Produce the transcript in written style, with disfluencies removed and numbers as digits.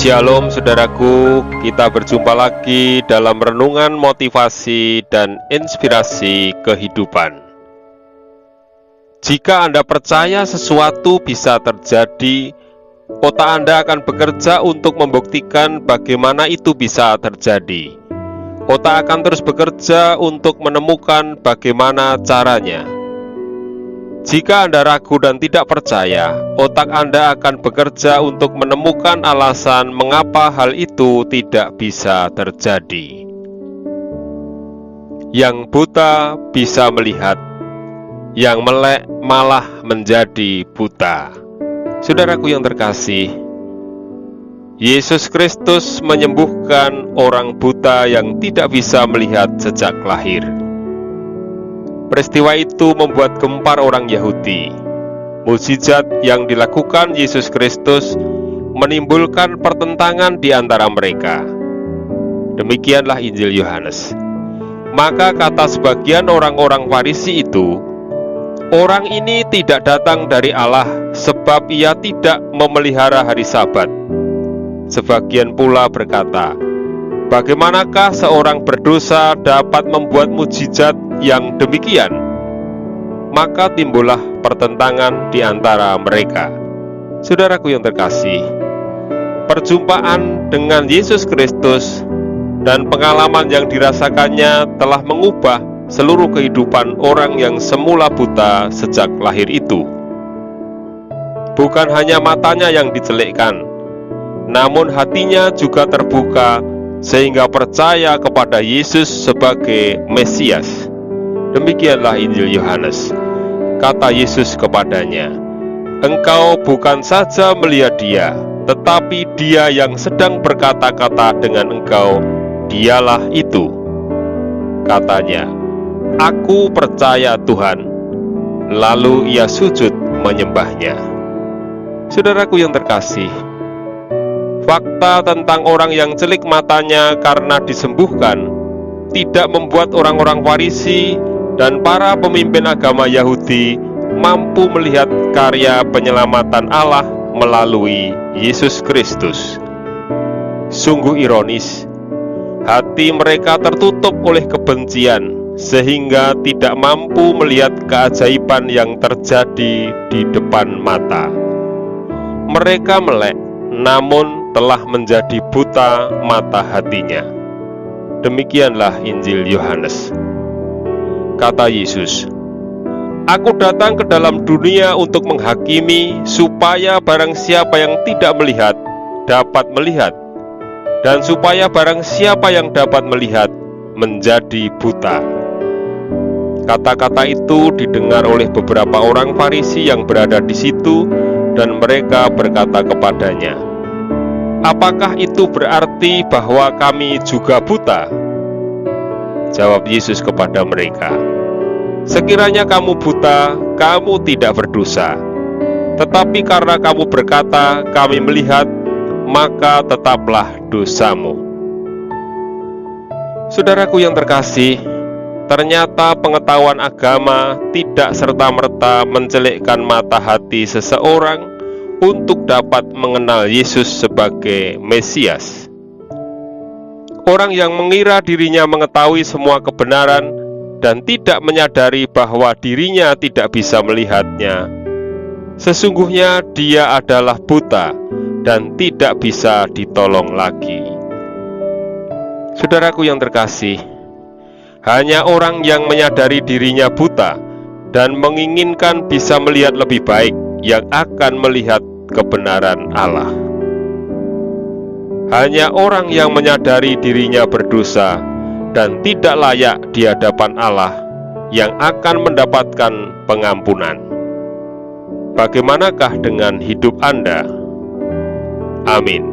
Shalom saudaraku, kita berjumpa lagi dalam renungan motivasi dan inspirasi kehidupan. Jika Anda percaya sesuatu bisa terjadi, otak Anda akan bekerja untuk membuktikan bagaimana itu bisa terjadi. Otak akan terus bekerja untuk menemukan bagaimana caranya. Jika Anda ragu dan tidak percaya, otak Anda akan bekerja untuk menemukan alasan mengapa hal itu tidak bisa terjadi. Yang buta bisa melihat, yang melek malah menjadi buta. Saudaraku yang terkasih, Yesus Kristus menyembuhkan orang buta yang tidak bisa melihat sejak lahir. Peristiwa itu membuat gempar orang Yahudi. Mukjizat yang dilakukan Yesus Kristus menimbulkan pertentangan di antara mereka. Demikianlah Injil Yohanes. Maka kata sebagian orang-orang Farisi itu, "Orang ini tidak datang dari Allah, sebab ia tidak memelihara hari Sabat." Sebagian pula berkata, "Bagaimanakah seorang berdosa dapat membuat mukjizat yang demikian?" Maka timbullah pertentangan di antara mereka. Saudaraku yang terkasih, perjumpaan dengan Yesus Kristus dan pengalaman yang dirasakannya telah mengubah seluruh kehidupan orang yang semula buta sejak lahir itu. Bukan hanya matanya yang dicelikkan, namun hatinya juga terbuka sehingga percaya kepada Yesus sebagai Mesias. Demikianlah Injil Yohanes. Kata Yesus kepadanya, "Engkau bukan saja melihat dia, tetapi dia yang sedang berkata-kata dengan engkau, dialah itu." Katanya, "Aku percaya Tuhan." Lalu ia sujud menyembahnya. Saudaraku yang terkasih, fakta tentang orang yang celik matanya karena disembuhkan tidak membuat orang-orang Farisi dan para pemimpin agama Yahudi mampu melihat karya penyelamatan Allah melalui Yesus Kristus. Sungguh ironis, hati mereka tertutup oleh kebencian sehingga tidak mampu melihat keajaiban yang terjadi di depan mata. Mereka melek, namun telah menjadi buta mata hatinya. Demikianlah Injil Yohanes. Kata Yesus, "Aku datang ke dalam dunia untuk menghakimi, supaya barang siapa yang tidak melihat dapat melihat, dan supaya barang siapa yang dapat melihat menjadi buta." Kata-kata itu didengar oleh beberapa orang Farisi yang berada di situ, dan mereka berkata kepadanya, "Apakah itu berarti bahwa kami juga buta?" Jawab Yesus kepada mereka, "Sekiranya kamu buta, kamu tidak berdosa. Tetapi karena kamu berkata, 'Kami melihat,' maka tetaplah dosamu." Saudaraku yang terkasih, ternyata pengetahuan agama tidak serta-merta mencelikkan mata hati seseorang untuk dapat mengenal Yesus sebagai Mesias. Orang yang mengira dirinya mengetahui semua kebenaran dan tidak menyadari bahwa dirinya tidak bisa melihatnya, sesungguhnya dia adalah buta dan tidak bisa ditolong lagi. Saudaraku yang terkasih, hanya orang yang menyadari dirinya buta dan menginginkan bisa melihat lebih baik yang akan melihat kebenaran Allah. Hanya orang yang menyadari dirinya berdosa dan tidak layak di hadapan Allah yang akan mendapatkan pengampunan. Bagaimanakah dengan hidup Anda? Amin.